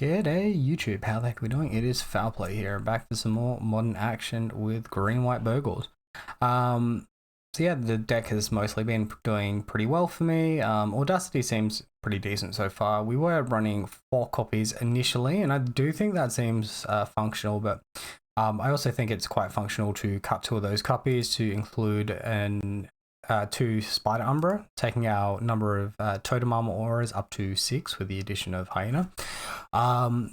G'day YouTube, how the heck are we doing? It is Foul Play here, back for some more modern action with green-white Bogles. So yeah, the deck has mostly been doing pretty well for me. Audacity seems pretty decent so far. We were running 4 copies initially, and I do think that seems functional, but I also think it's quite functional to cut 2 of those copies to include an 2 Spider Umbra, taking our number of Totem Armor auras up to 6 with the addition of Hyena.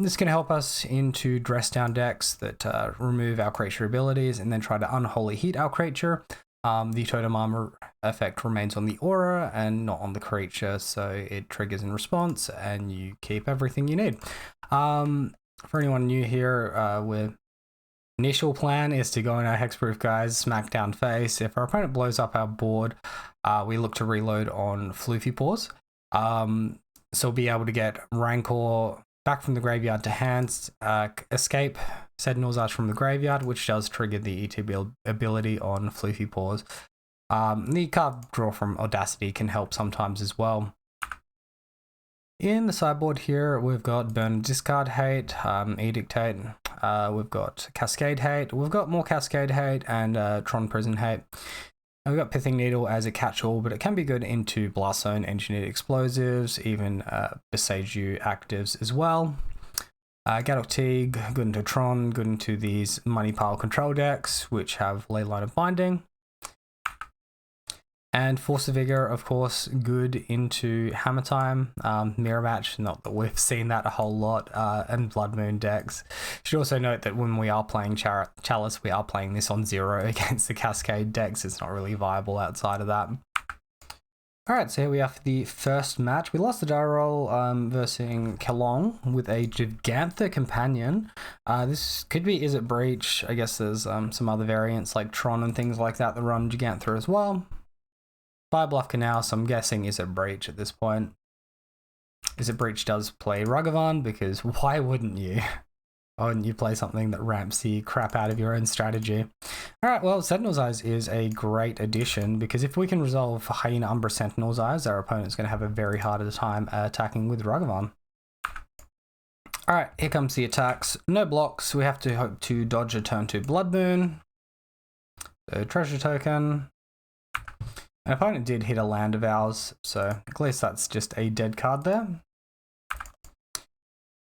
This can help us into dress down decks that remove our creature abilities and then try to unholy heat our creature. The Totem Armor effect remains on the aura and not on the creature, so it triggers in response and you keep everything you need. For anyone new here, we're initial plan is to go in our hexproof guys, smack down face. If our opponent blows up our board, we look to reload on Floofy Paws. So we'll be able to get Rancor back from the graveyard to hands, escape Sentinel's Arch from the graveyard, which does trigger the ETB ability on Floofy Paws. The card draw from Audacity can help sometimes as well. In the sideboard here, we've got Burn and Discard Hate, Edictate, we've got Cascade Hate, we've got more Cascade Hate, and Tron Prison Hate. And we've got Pithing Needle as a catch-all, but it can be good into Blast Zone, Engineered Explosives, even Besage You actives as well. Gaddock Teague, good into Tron, good into these Money Pile control decks, which have Leyline of Binding. And Force of Vigor, of course, good into Hammertime, Mirror Match, not that we've seen that a whole lot, and Blood Moon decks. Should also note that when we are playing Chalice, we are playing this on 0 against the Cascade decks. It's not really viable outside of that. Alright, so here we are for the first match. We lost the die roll versus Kelong with a Gigantha Companion. This could be Izzet Breach. I guess there's some other variants like Tron and things like that that run Gigantha as well. Firebluff Canal, so I'm guessing Izzet Breach at this point. Izzet Breach does play Ragavan, because why wouldn't you? Why wouldn't you play something that ramps the crap out of your own strategy? Alright, well, Sentinel's Eyes is a great addition, because if we can resolve Hyena Umbra Sentinel's Eyes, our opponent's going to have a very hard time attacking with Ragavan. Alright, here comes the attacks. No blocks, we have to hope to dodge a turn 2 Blood Moon. So, Treasure Token. An opponent did hit a Land of Ours, so at least that's just a dead card there.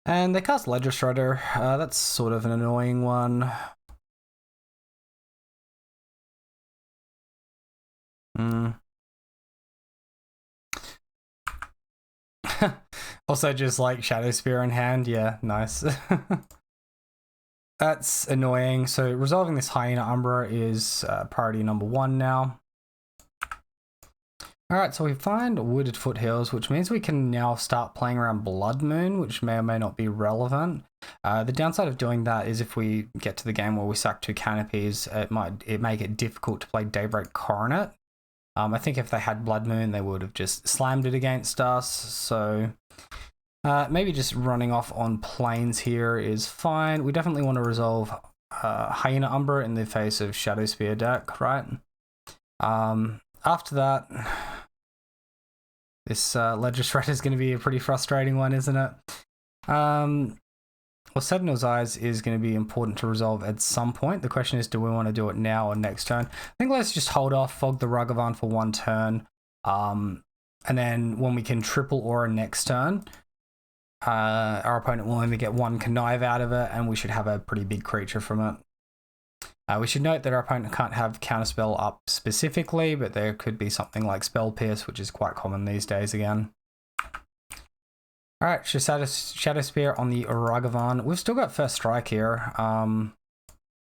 And they cast Ledger Shredder. That's sort of an annoying one. Also just like Shadow Spear in hand. Yeah, nice. That's annoying. So resolving this Hyena Umbra is priority number 1 now. Alright, so we find Wooded Foothills, which means we can now start playing around Blood Moon, which may or may not be relevant. The downside of doing that is if we get to the game where we sack 2 canopies, it make it difficult to play Daybreak Coronet. I think if they had Blood Moon, they would have just slammed it against us, so maybe just running off on Plains here is fine. We definitely want to resolve Hyena Umbra in the face of Shadow Spear deck, right? After that, this Ledger Shredder is going to be a pretty frustrating one, isn't it? Well, Sentinel's Eyes is going to be important to resolve at some point. The question is, do we want to do it now or next turn? I think let's just hold off, fog the Ragavan for 1 turn, and then when we can triple aura next turn, our opponent will only get 1 connive out of it, and we should have a pretty big creature from it. We should note that our opponent can't have Counterspell up specifically, but there could be something like Spell Pierce, which is quite common these days again. Alright, Shadow Spear on the Ragavan. We've still got First Strike here.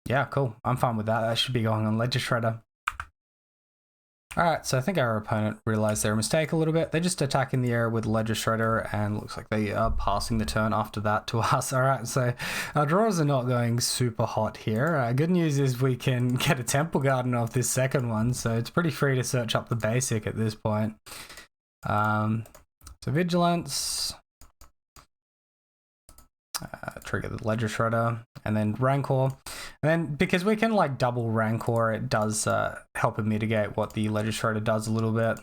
Yeah, cool. I'm fine with that. That should be going on Ledger Shredder. Alright, so I think our opponent realized their mistake a little bit. They just attack in the air with Ledger Shredder, and looks like they are passing the turn after that to us. Alright, so our draws are not going super hot here. Good news is we can get a Temple Garden off this second one, so it's pretty free to search up the basic at this point. So Vigilance. Trigger the Ledger Shredder, and then Rancor. And then because we can like double Rancor, it does help mitigate what the Ledger Shredder does a little bit.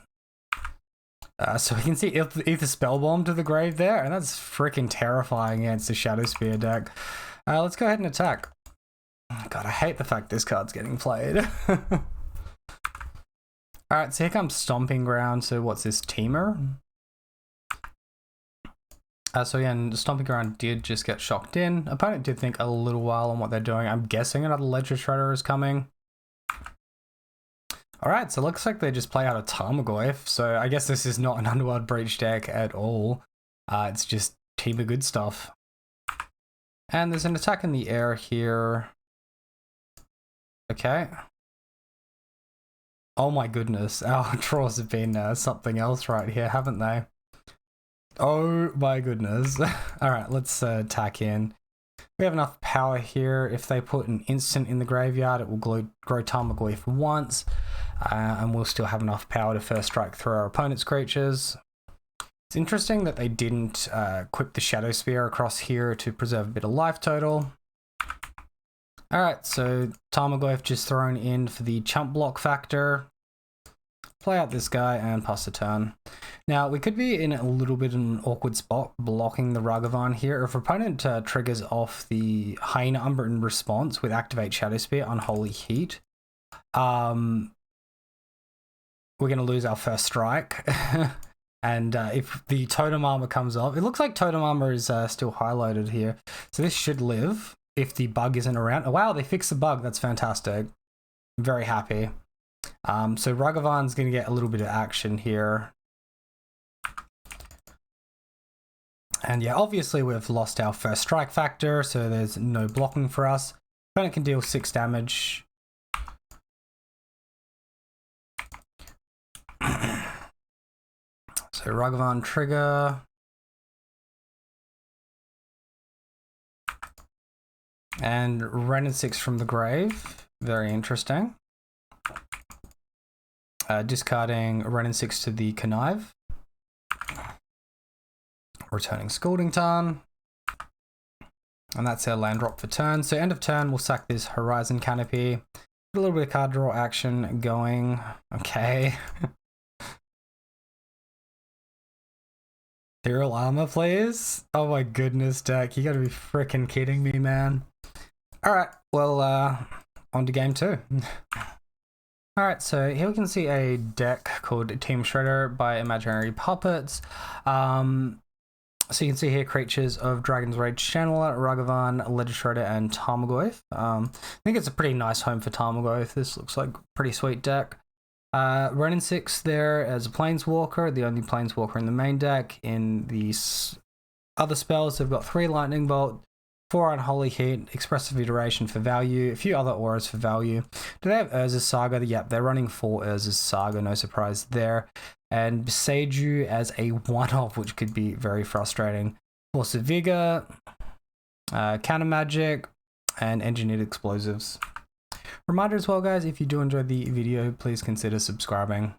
So we can see Ether Spellbomb to the grave there, and that's freaking terrifying against the Shadow Spear deck. Let's go ahead and attack. God, I hate the fact this card's getting played. Alright, so here comes Stomping Ground. So what's this, Temur? So again, Stomping Ground did just get shocked in. Opponent did think a little while on what they're doing. I'm guessing another Ledger Shredder is coming. Alright, so it looks like they just play out a Tarmogoyf. So I guess this is not an Underworld Breach deck at all. It's just Temur good stuff. And there's an attack in the air here. Okay. Oh my goodness, our draws have been something else right here, haven't they? Oh my goodness. Alright, let's attack in. We have enough power here. If they put an instant in the graveyard, it will grow Tarmogoyf once. And we'll still have enough power to first strike through our opponent's creatures. It's interesting that they didn't equip the Shadow Spear across here to preserve a bit of life total. Alright, so Tarmogoyf just thrown in for the chump block factor. Play out this guy and pass the turn. Now, we could be in a little bit of an awkward spot blocking the Ragavan here. If opponent triggers off the Hyena Umbra in response with Activate Shadow Spear, Unholy Heat, we're going to lose our first strike. And if the Totem Armor comes off, it looks like Totem Armor is still highlighted here. So this should live if the bug isn't around. Oh, wow, they fixed the bug. That's fantastic. I'm very happy. So Ragavan's going to get a little bit of action here. And yeah, obviously we've lost our first strike factor, so there's no blocking for us. Opponent can deal 6 damage. So Ragavan trigger. And Wrenn and 6 from the grave. Very interesting. Discarding Wrenn and 6 to the Connive. Returning Scalding Tarn. And that's our land drop for turn. So end of turn, we'll sack this Horizon Canopy. A little bit of card draw action going. Okay. Ethereal Armor, please? Oh my goodness, deck. You gotta be freaking kidding me, man. Alright, well, on to game 2. Alright, so here we can see a deck called Team Shredder by Imaginary Puppets. So you can see here creatures of Dragon's Rage Channeler, Ragavan, Ledger Shredder, and Tarmogoyf. I think it's a pretty nice home for Tarmogoyf. This looks like a pretty sweet deck. Wrenn and 6 there as a Planeswalker, the only Planeswalker in the main deck. In the other spells, they've got 3 Lightning Bolt, 4 Unholy Heat, Expressive Iteration for value, a few other auras for value. Do they have Urza's Saga? Yep, they're running 4 Urza's Saga, no surprise there. And Beseiju as a one-off, which could be very frustrating. Force of Vigor, Counter Magic, and Engineered Explosives. Reminder as well, guys, if you do enjoy the video, please consider subscribing.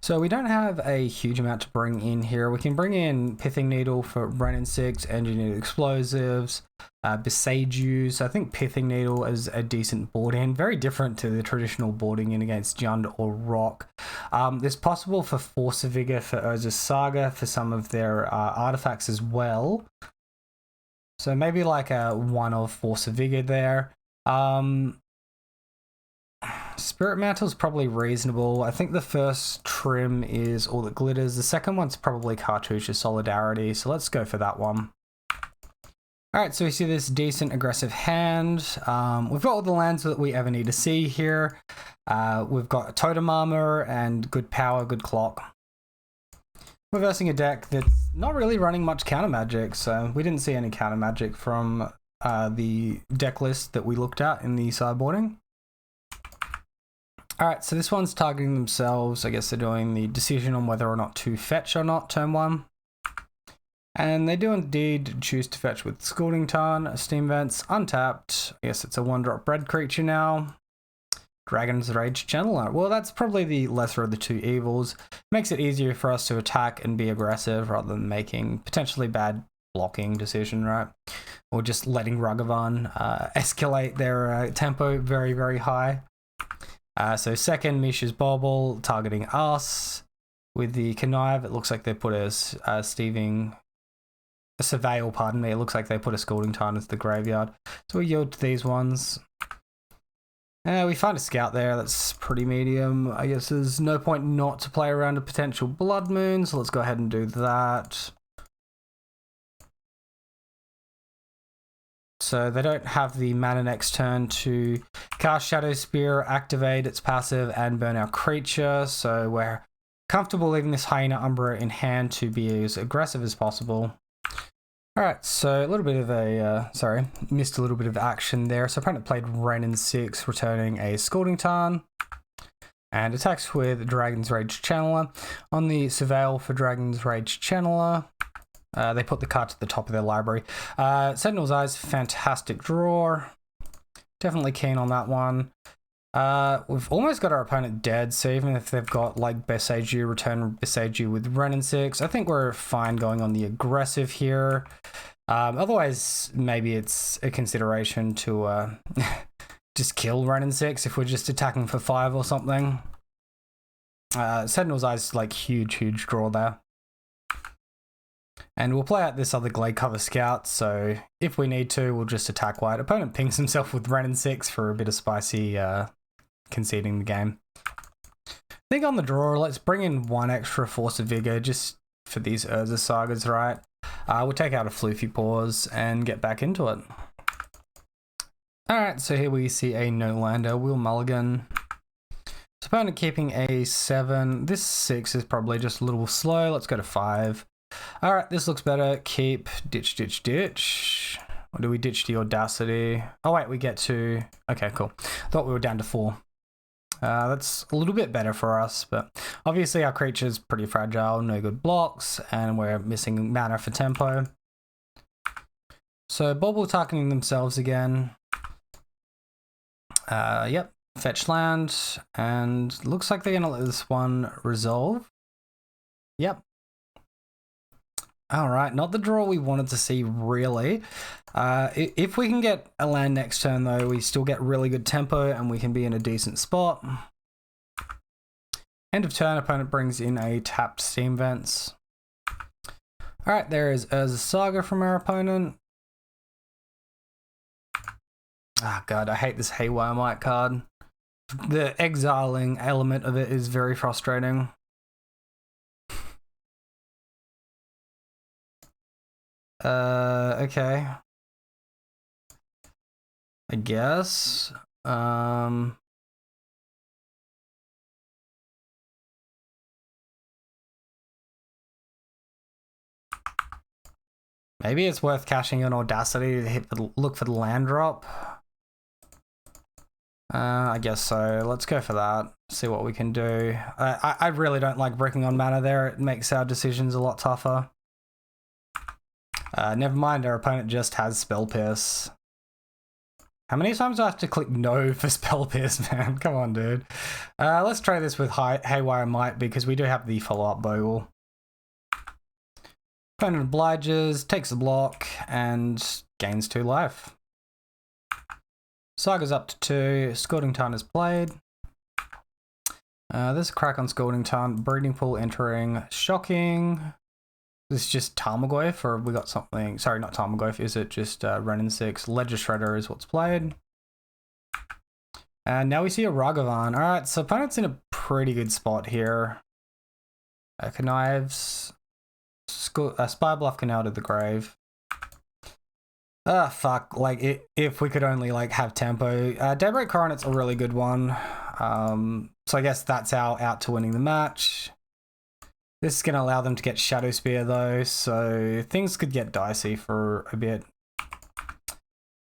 So we don't have a huge amount to bring in here. We can bring in Pithing Needle for Wrenn and 6, Engineered Explosives, Beseiju. So I think Pithing Needle is a decent board in, very different to the traditional boarding in against Jund or Rock. There's possible for Force of Vigor for Urza's Saga for some of their artifacts as well. So maybe like a one of Force of Vigor there. Spirit Mantle's probably reasonable. I think the first trim is All That Glitters. The second one's probably Cartouche of Solidarity, so let's go for that one. Alright, so we see this decent aggressive hand. We've got all the lands that we ever need to see here. We've got Totem Armor and good power, good clock. We're versing a deck that's not really running much counter magic, so we didn't see any counter magic from the deck list that we looked at in the sideboarding. Alright, so this one's targeting themselves. I guess they're doing the decision on whether or not to fetch or not, turn 1. And they do indeed choose to fetch with Scalding Tarn, Steam Vents, untapped. I guess it's a 1-drop red creature now. Dragon's Rage Channeler. Well, that's probably the lesser of the 2 evils. Makes it easier for us to attack and be aggressive rather than making potentially bad blocking decision, right? Or just letting Ragavan escalate their tempo very, very high. So second, Misha's Bobble, targeting us with the connive, it looks like they put a surveil, pardon me. It looks like they put a scalding tarn into the graveyard. So we yield to these ones. We find a scout there, that's pretty medium. I guess there's no point not to play around a potential blood moon, so let's go ahead and do that. So they don't have the mana next turn to cast Shadow Spear, activate its passive, and burn our creature, so we're comfortable leaving this Hyena Umbra in hand to be as aggressive as possible. Alright, so a little bit of a, missed a little bit of action there. So opponent played Renin 6, returning a Scalding Tarn, and attacks with Dragon's Rage Channeler. On the Surveil for Dragon's Rage Channeler, they put the card to the top of their library. Sentinel's Eyes, fantastic draw. Definitely keen on that one. We've almost got our opponent dead, so even if they've got like Beseiju, return Beseiju with Renin 6, I think we're fine going on the aggressive here. Otherwise, maybe it's a consideration to just kill Renin 6 if we're just attacking for 5 or something. Sentinel's Eyes, like huge draw there. And we'll play out this other Glade Cover Scout, so if we need to, we'll just attack white. Opponent pings himself with Renin 6 for a bit of spicy conceding the game. I think on the draw, let's bring in one extra Force of Vigor just for these Urza Sagas, right? We'll take out a Floofy Paws and get back into it. Alright, so here we see a no-lander, Will Mulligan. So opponent keeping a 7. This 6 is probably just a little slow. Let's go to 5. Alright, this looks better. Keep, ditch. Or do we ditch the Audacity? Oh wait, we get to... Okay, cool. Thought we were down to 4. That's a little bit better for us, but obviously our creature's pretty fragile, no good blocks, and we're missing mana for tempo. So Bobble targeting themselves again. Yep, fetch land, and looks like they're gonna let this one resolve. Yep. Alright, not the draw we wanted to see, really. If we can get a land next turn, though, we still get really good tempo and we can be in a decent spot. End of turn, opponent brings in a tapped Steam Vents. Alright, there is Urza Saga from our opponent. Ah, God, I hate this Haywire Might card. The exiling element of it is very frustrating. Okay. I guess. Maybe it's worth cashing an Audacity to look for the land drop. I guess so. Let's go for that. See what we can do. I really don't like breaking on mana there. It makes our decisions a lot tougher. Never mind, our opponent just has Spell Pierce. How many times do I have to click no for Spell Pierce, man? Come on, dude. Let's try this with Haywire Might because we do have the follow-up Bogle. Opponent obliges, takes the block, and gains 2 life. Saga's up to 2. Scalding Tarn is played. There's a crack on Scalding Tarn. Breeding Pool entering. Shocking. This is just Tarmogoyf, or we got something... Sorry, not Tarmogoyf. Is it just Renin 6? Ledger Shredder is what's played. And now we see a Ragavan. Alright, so opponent's in a pretty good spot here. Connives. Spire Bluff Canal to the grave. Ah, fuck. Like, if we could only, like, have tempo. Daybreak Coronet's a really good one. So I guess that's our out to winning the match. This is going to allow them to get Shadow Spear, though, so things could get dicey for a bit.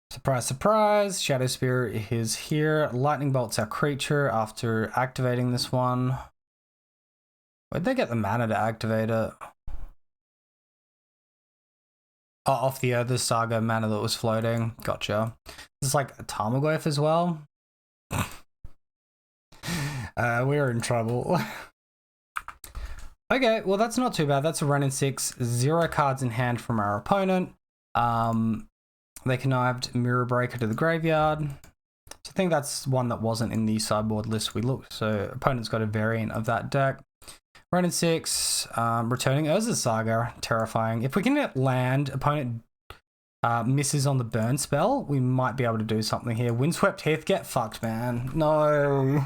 Surprise, surprise. Shadow Spear is here. Lightning Bolt's our creature after activating this one. Where'd they get the mana to activate it? Oh, off the Other Saga mana that was floating. Gotcha. This is like a Tarmogoyf as well. We're in trouble. Okay, well that's not too bad. That's a Renin 6, 0 cards in hand from our opponent. They connived Mirror Breaker to the graveyard. So I think that's one that wasn't in the sideboard list we looked. So opponent's got a variant of that deck. Running 6, returning Urza's Saga, terrifying. If we can get land, opponent misses on the burn spell, we might be able to do something here. Windswept Heath, get fucked, man. No.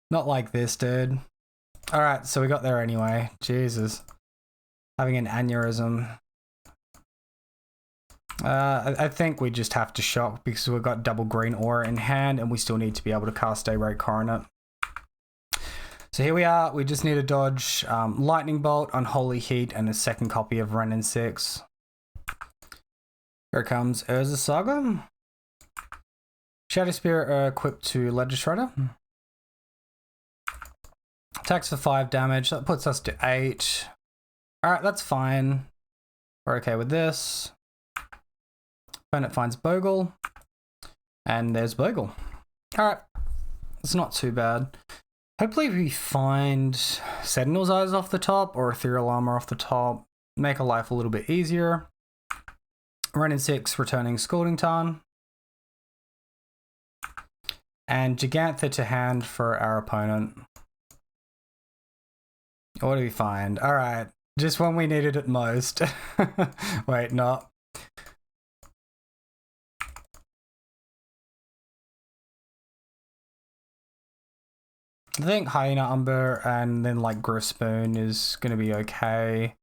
Not like this, dude. Alright, so we got there anyway. Jesus. Having an aneurysm. I think we just have to shock because we've got double green aura in hand and we still need to be able to cast Daybreak Coronet. So here we are. We just need to dodge Lightning Bolt, Unholy Heat, and a second copy of Renin 6. Here comes Urza's Saga. Shadow Spirit equipped to Legislator. Attacks for 5 damage. That puts us to 8. Alright, that's fine. We're okay with this. Opponent finds Bogle. And there's Bogle. Alright. It's not too bad. Hopefully we find Sentinel's Eyes off the top or Ethereal Armor off the top. Make our life a little bit easier. Renin 6, returning Scalding Tarn. And Gigantha to hand for our opponent. What do we find? Alright, just when we needed it most. Wait, not. I think Hyena Umber and then like Griffspoon is going to be okay.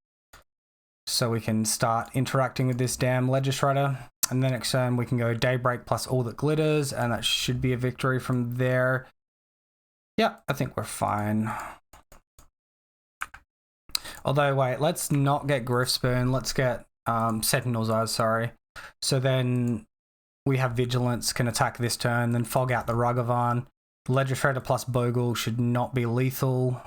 So we can start interacting with this damn Legislator. And then next turn we can go Daybreak plus all that glitters, and that should be a victory from there. Yeah, I think we're fine. Although, wait, let's not get Griffspoon. Let's get Sentinel's Eyes, sorry. So then we have Vigilance, can attack this turn, then fog out the Ragavan. Legislator plus Bogle should not be lethal.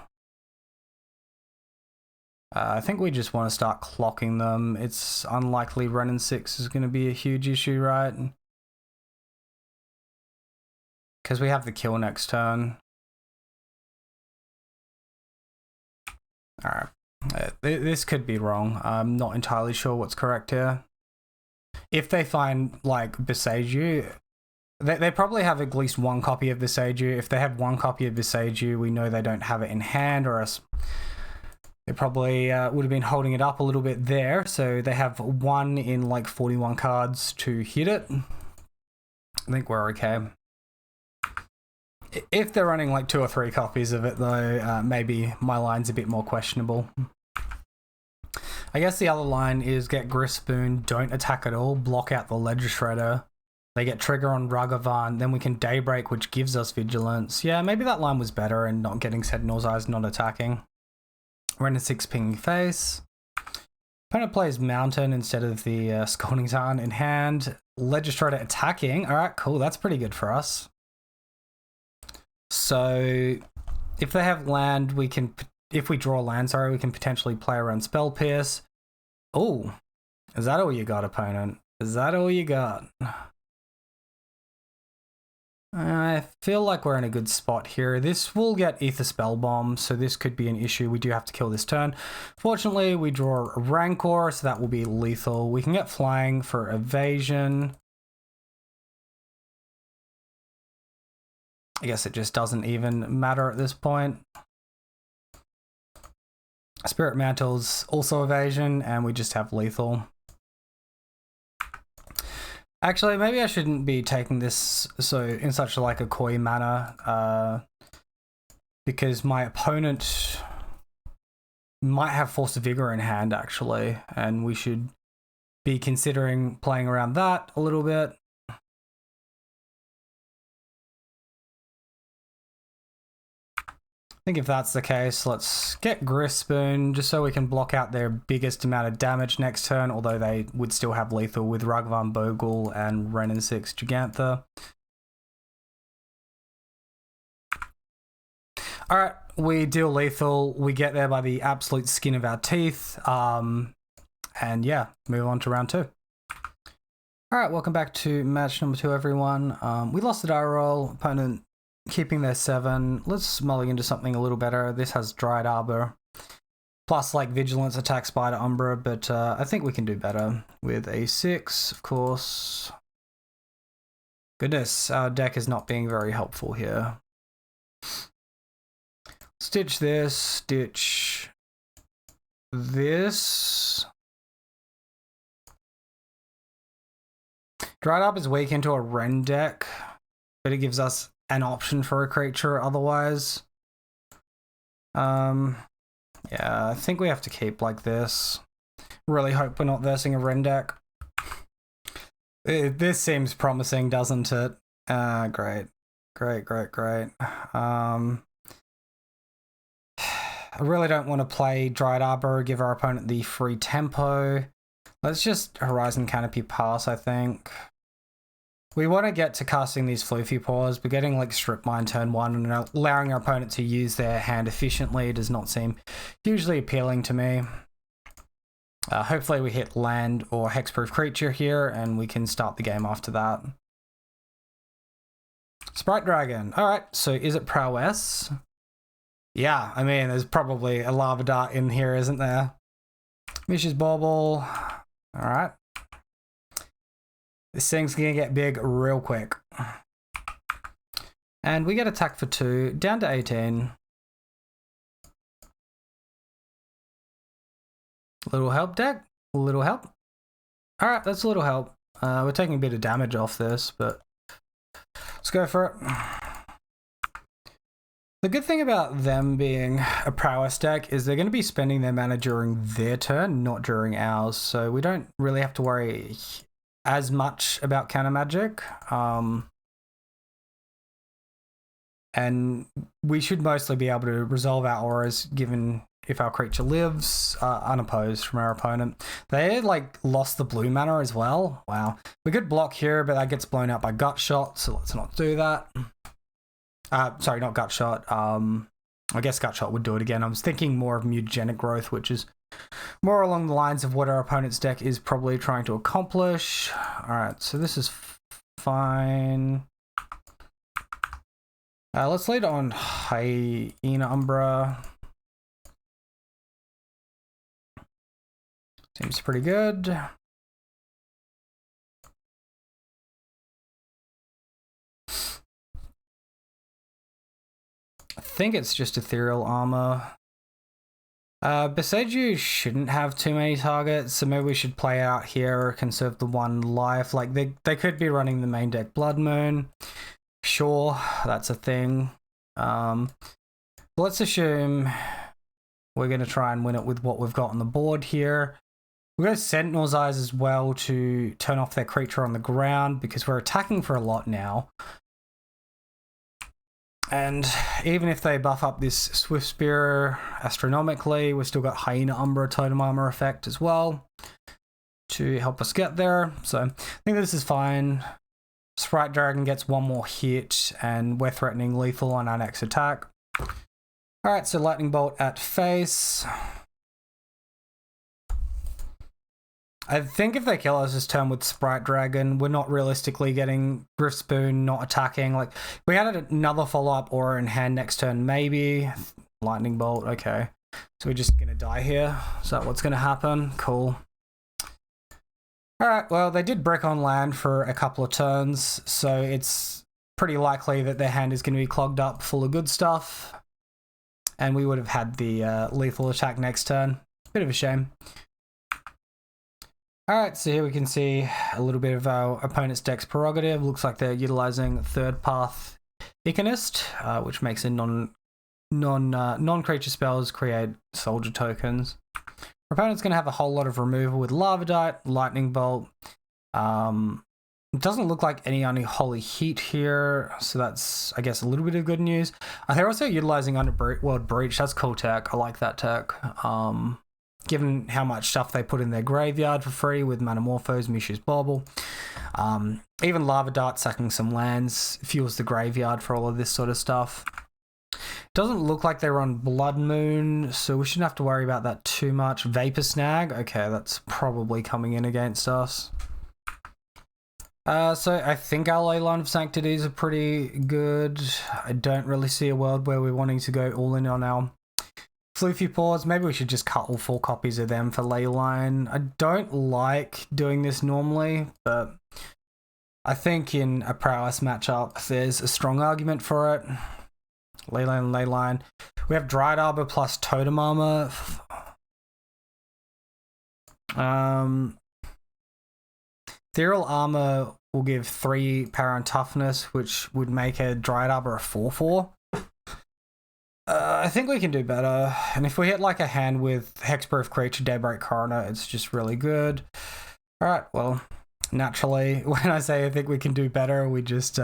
I think we just want to start clocking them. It's unlikely Renin 6 is going to be a huge issue, right? Because we have the kill next turn. Alright. This could be wrong. I'm not entirely sure what's correct here. If they find, like, Beseiju, they probably have at least one copy of Beseiju. If they have one copy of Beseiju, we know they don't have it in hand, or else they probably would have been holding it up a little bit there. So they have 1 in, like, 41 cards to hit it. I think we're okay. If they're running, like, 2 or 3 copies of it, though, maybe my line's a bit more questionable. I guess the other line is get Griffspoon, don't attack at all, block out the Legislator. They get trigger on Ragavan, then we can Daybreak, which gives us Vigilance. Yeah, maybe that line was better and not getting Sentinel's Eyes, not attacking. Renin 6 pinging face. Opponent plays Mountain instead of the Scalding Tarn in hand. Legislator attacking. Alright, cool. That's pretty good for us. So if they have land, we can... If we draw land, sorry, we can potentially play around Spell Pierce. Oh, is that all you got, opponent? Is that all you got? I feel like we're in a good spot here. This will get Ether Spell Bomb, so this could be an issue. We do have to kill this turn. Fortunately, we draw Rancor, so that will be lethal. We can get Flying for evasion. I guess it just doesn't even matter at this point. Spirit Mantle's also evasion, and we just have lethal. Actually, maybe I shouldn't be taking this in such like a coy manner, because my opponent might have Force of Vigor in hand, actually, and we should be considering playing around that a little bit. I think if that's the case, let's get Griffspoon just so we can block out their biggest amount of damage next turn, although they would still have lethal with Ragavan, Bogle, and Renin 6 Gigantha. Alright, we deal lethal, we get there by the absolute skin of our teeth, and yeah, move on to round 2. Alright, welcome back to match number 2, everyone. We lost the die roll, opponent keeping their 7. Let's mulligan into something a little better. This has Dried Arbor. Plus, like, Vigilance, Attack, Spider, Umbra, but I think we can do better with a 6, of course. Goodness, our deck is not being very helpful here. Stitch this, stitch this. Dried Up is weak into a Ren deck, but it gives us an option for a creature otherwise. Yeah, I think we have to keep like this. Really hope we're not versing a Ren deck. This seems promising, doesn't it? Great. I really don't want to play Dried Arbor, give our opponent the free tempo. Let's just Horizon Canopy pass, I think. We want to get to casting these Floofy Paws, but getting like Strip Mine turn 1 and allowing our opponent to use their hand efficiently does not seem hugely appealing to me. Hopefully we hit land or hexproof creature here and we can start the game after that. Sprite Dragon. Alright, so is it Prowess? Yeah, I mean, there's probably a Lava Dart in here, isn't there? Mish's Bauble. Alright. This thing's gonna get big real quick. And we get attack for 2, down to 18. Little help, deck? A little help? Alright, that's a little help. We're taking a bit of damage off this, but let's go for it. The good thing about them being a Prowess deck is they're going to be spending their mana during their turn, not during ours, so we don't really have to worry as much about counter magic. And we should mostly be able to resolve our auras given if our creature lives unopposed from our opponent. They like lost the blue mana as well. Wow. We could block here, but that gets blown out by Gut Shot, so let's not do that. Sorry, not Gut Shot. I guess Gut Shot would do it again. I was thinking more of Mutagenic Growth, which is more along the lines of what our opponent's deck is probably trying to accomplish. Alright, so this is fine. Let's lead on Hyena Umbra. Seems pretty good. I think it's just Ethereal Armor. Boseiju shouldn't have too many targets, so maybe we should play out here or conserve the 1 life. Like they could be running the main deck Blood Moon. Sure, that's a thing. Let's assume we're going to try and win it with what we've got on the board here. We've got Sentinel's Eyes as well to turn off their creature on the ground because we're attacking for a lot now. And even if they buff up this Swift Spear astronomically, we've still got Hyena Umbra Totem Armor effect as well to help us get there. So I think this is fine. Sprite Dragon gets 1 more hit and we're threatening lethal on our next attack. Alright, so Lightning Bolt at face. I think if they kill us this turn with Sprite Dragon, we're not realistically getting Griff Spoon, not attacking. Like, we had another follow-up aura in hand next turn, maybe. Lightning Bolt, okay. So we're just going to die here. Is that what's going to happen? Cool. Alright, well, they did brick on land for a couple of turns, so it's pretty likely that their hand is going to be clogged up full of good stuff. And we would have had the lethal attack next turn. Bit of a shame. Alright, so here we can see a little bit of our opponent's deck's prerogative. Looks like they're utilizing Third Path Iconist, which makes a non-creature spells create soldier tokens. Our opponent's going to have a whole lot of removal with Lava Dart, Lightning Bolt. It doesn't look like any Unholy Heat here, so that's, I guess, a little bit of good news. They're also utilizing Underworld Breach. That's cool tech. I like that tech. Given how much stuff they put in their graveyard for free with Manamorphose, Mish's Bauble. Even Lava Dart sacking some lands fuels the graveyard for all of this sort of stuff. Doesn't look like they're on Blood Moon, so we shouldn't have to worry about that too much. Vapor Snag, okay, that's probably coming in against us. So I think our Leyline of Sanctities are pretty good. I don't really see a world where we're wanting to go all in on our Floofy Paws. Maybe we should just cut all 4 copies of them for Leyline. I don't like doing this normally, but I think in a Prowess matchup, there's a strong argument for it. Leyline, Leyline. We have Dried Arbor plus Totem Armor. Ethereal Armor will give 3 power and toughness, which would make a Dried Arbor a 4/4. I think we can do better. And if we hit like a hand with Hexproof Creature, Daybreak Coroner, it's just really good. Alright, well, naturally, when I say I think we can do better, we just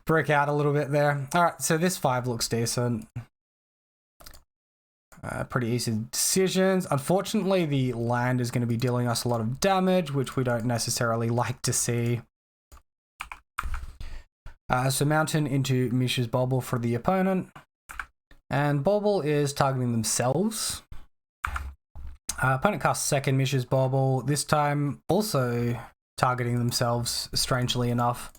break out a little bit there. Alright, so this 5 looks decent. Pretty easy decisions. Unfortunately, the land is going to be dealing us a lot of damage, which we don't necessarily like to see. So Mountain into Mishra's Bauble for the opponent. And Bauble is targeting themselves. Opponent casts second Mishra's Bauble, this time also targeting themselves, strangely enough.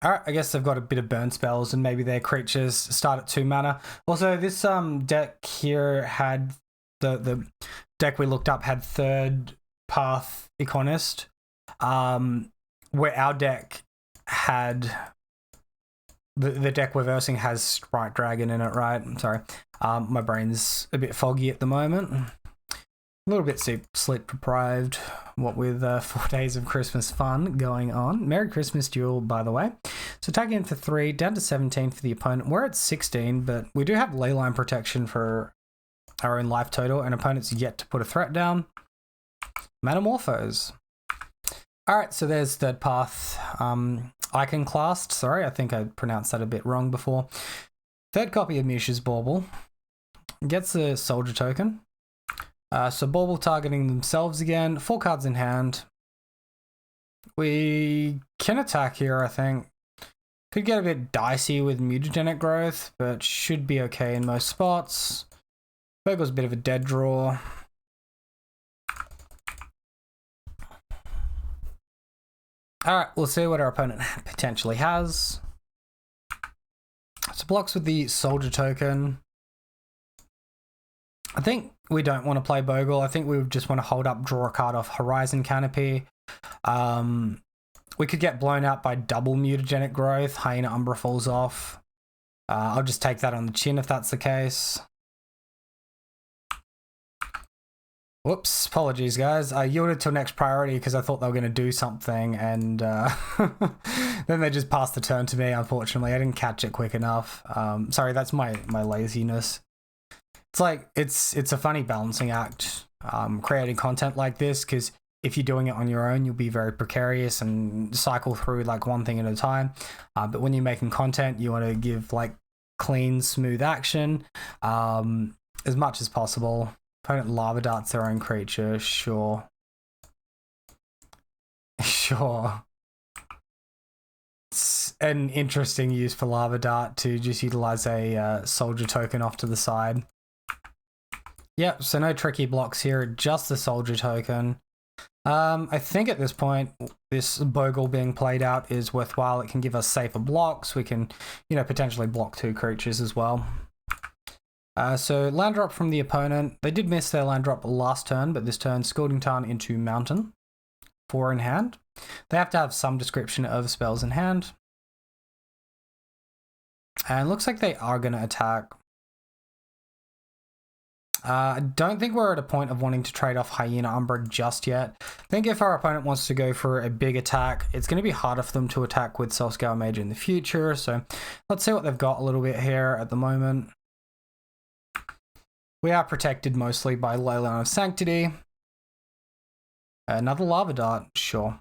Alright, I guess they've got a bit of burn spells and maybe their creatures start at 2 mana. Also, this deck here had, the deck we looked up had Third Path Iconist, where our deck had, the deck we're versing has Sprite Dragon in it, right? I'm sorry. My brain's a bit foggy at the moment. A little bit sleep deprived, what with 4 days of Christmas fun going on. Merry Christmas Duel, by the way. So attacking in for 3, down to 17 for the opponent. We're at 16, but we do have Leyline protection for our own life total, and opponent's yet to put a threat down. Metamorphose. Alright, so there's Third Path Iconoclast. Sorry, I think I pronounced that a bit wrong before. Third copy of Mishra's Bauble. Gets a soldier token. So Bauble targeting themselves again, 4 cards in hand. We can attack here, I think. Could get a bit dicey with Mutagenic Growth, but should be okay in most spots. Bogles a bit of a dead draw. Alright, we'll see what our opponent potentially has. So blocks with the soldier token. I think we don't want to play Bogle. I think we just want to hold up, draw a card off Horizon Canopy. We could get blown out by double Mutagenic Growth. Hyena Umbra falls off. I'll just take that on the chin if that's the case. Whoops, apologies guys. I yielded to next priority because I thought they were going to do something, and then they just passed the turn to me, unfortunately. I didn't catch it quick enough. Sorry, that's my laziness. It's like, it's a funny balancing act, creating content like this, because if you're doing it on your own, you'll be very precarious and cycle through like one thing at a time. But when you're making content, you want to give like clean, smooth action as much as possible. Opponent Lava Dart's their own creature, sure. Sure. It's an interesting use for Lava Dart to just utilize a soldier token off to the side. Yep, so no tricky blocks here, just the soldier token. I think at this point, this Bogle being played out is worthwhile. It can give us safer blocks. We can, potentially block 2 creatures as well. So land drop from the opponent. They did miss their land drop last turn, but this turn, Scalding Tarn into Mountain. 4 in hand. They have to have some description of spells in hand. And it looks like they are going to attack. I don't think we're at a point of wanting to trade off Hyena Umbra just yet. I think if our opponent wants to go for a big attack, it's going to be harder for them to attack with Soulscale Mage in the future. So let's see what they've got a little bit here at the moment. We are protected mostly by Leyline of Sanctity. Another Lava Dart, sure.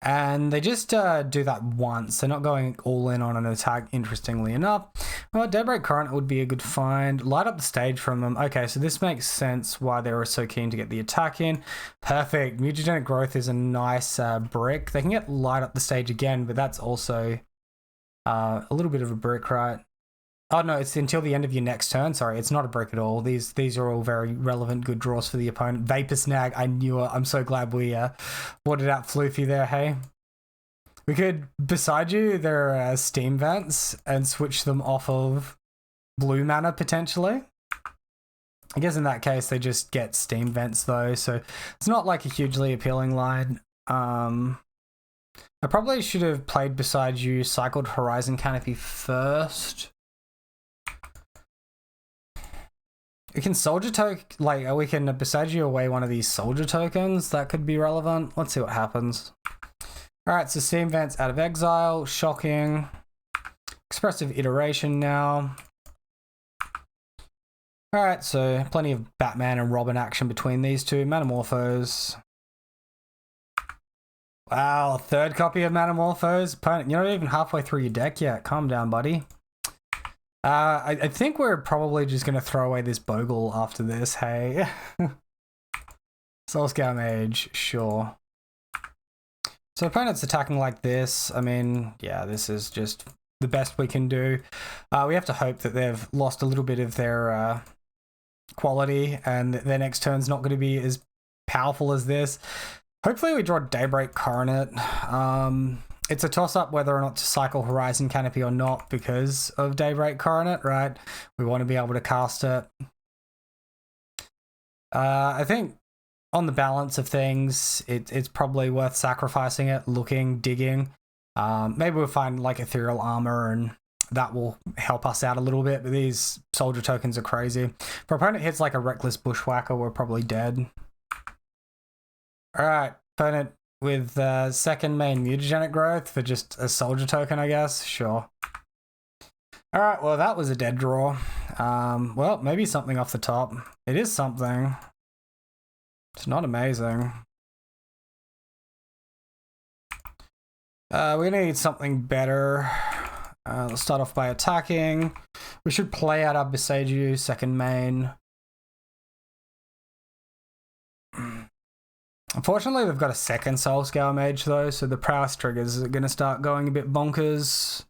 And they just do that once. They're not going all in on an attack, interestingly enough. Well, Daybreak Current would be a good find. Light up the stage from them. Okay, so this makes sense why they were so keen to get the attack in. Perfect. Mutagenic Growth is a nice brick. They can get light up the stage again, but that's also a little bit of a brick, right? Oh no, it's until the end of your next turn. Sorry, it's not a brick at all. These are all very relevant, good draws for the opponent. Vapor Snag, I knew it. I'm so glad we watered out Floofy there, hey? We could, beside you, there are Steam Vents and switch them off of blue mana, potentially. I guess in that case, they just get Steam Vents, though, so it's not like a hugely appealing line. I probably should have played beside you, cycled Horizon Canopy first. We can soldier token, like, we can beside you away one of these soldier tokens. That could be relevant. Let's see what happens. Alright, so Steam Vents out of exile. Shocking. Expressive iteration now. Alright, so plenty of Batman and Robin action between these two. Metamorphose. Wow, third copy of Metamorphose. Opponent, you're not even halfway through your deck yet. Calm down, buddy. I think we're probably just going to throw away this Bogle after this, hey? Soulscale Mage, sure. So opponent's attacking like this. I mean, yeah, this is just the best we can do. We have to hope that they've lost a little bit of their quality and their next turn's not going to be as powerful as this. Hopefully we draw Daybreak Coronet. It's a toss-up whether or not to cycle Horizon Canopy or not because of Daybreak Coronet, right? We want to be able to cast it. I think on the balance of things, it's probably worth sacrificing it, looking, digging. Maybe we'll find like Ethereal Armor and that will help us out a little bit, but these soldier tokens are crazy. If our opponent hits like a Reckless Bushwhacker, we're probably dead. Alright, opponent with second main mutagenic growth for just a soldier token, I guess. Sure. Alright, well that was a dead draw. Well, maybe something off the top. It is something. It's not amazing. We need something better. Let's start off by attacking. We should play out our Beseiju, second main. Unfortunately, we've got a second Soulscale Mage though, so the Prowess triggers are going to start going a bit bonkers.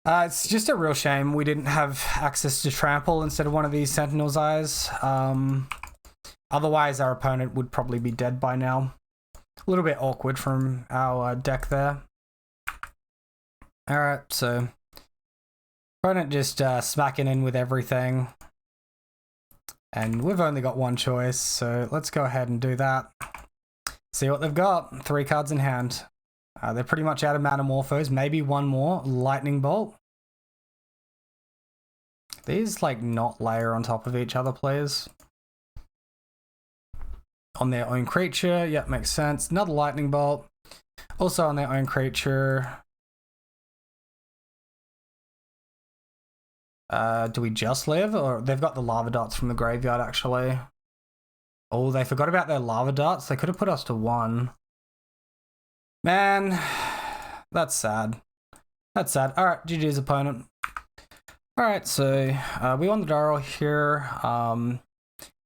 It's just a real shame we didn't have access to Trample instead of one of these Sentinel's Eyes. Otherwise, our opponent would probably be dead by now. A little bit awkward from our deck there. Alright, so opponent just smacking in with everything. And we've only got one choice, so let's go ahead and do that. See what they've got. 3 cards in hand. They're pretty much out of Metamorphose. Maybe one more. Lightning Bolt. These, like, not layer on top of each other, please. On their own creature. Yep, makes sense. Another Lightning Bolt. Also on their own creature. Do we just live? Or they've got the lava dots from the graveyard, actually. Oh, they forgot about their lava dots. They could have put us to 1. Man, that's sad. That's sad. Alright, GG's opponent. Alright, so we won the Darrow here.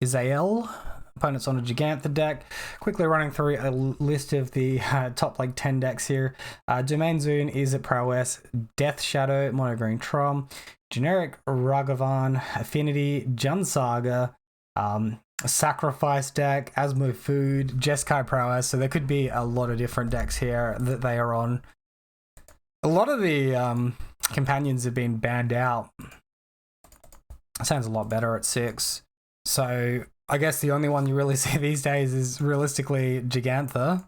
Izzet. Opponent's on a Gigantha deck. Quickly running through a list of the top like 10 decks here. Domain Zune, Izzet, Prowess, Death Shadow, Mono Green Trom, Generic Ragavan, Affinity, Jund Saga, Sacrifice deck, Asmo Food, Jeskai Prowess. So there could be a lot of different decks here that they are on. A lot of the companions have been banned out. Sounds a lot better at 6. So I guess the only one you really see these days is realistically Gigantha.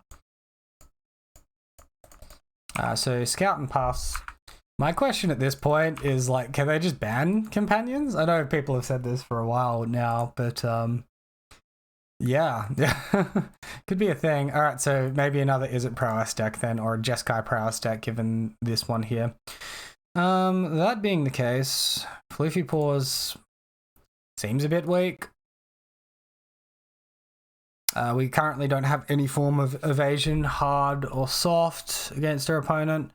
So Scout and Pass. My question at this point is like, can they just ban companions? I know people have said this for a while now, but yeah, could be a thing. All right, so maybe another Izzet Prowess deck then, or a Jeskai Prowess deck, given this one here. That being the case, Floofy Paws seems a bit weak. We currently don't have any form of evasion, hard or soft, against our opponent.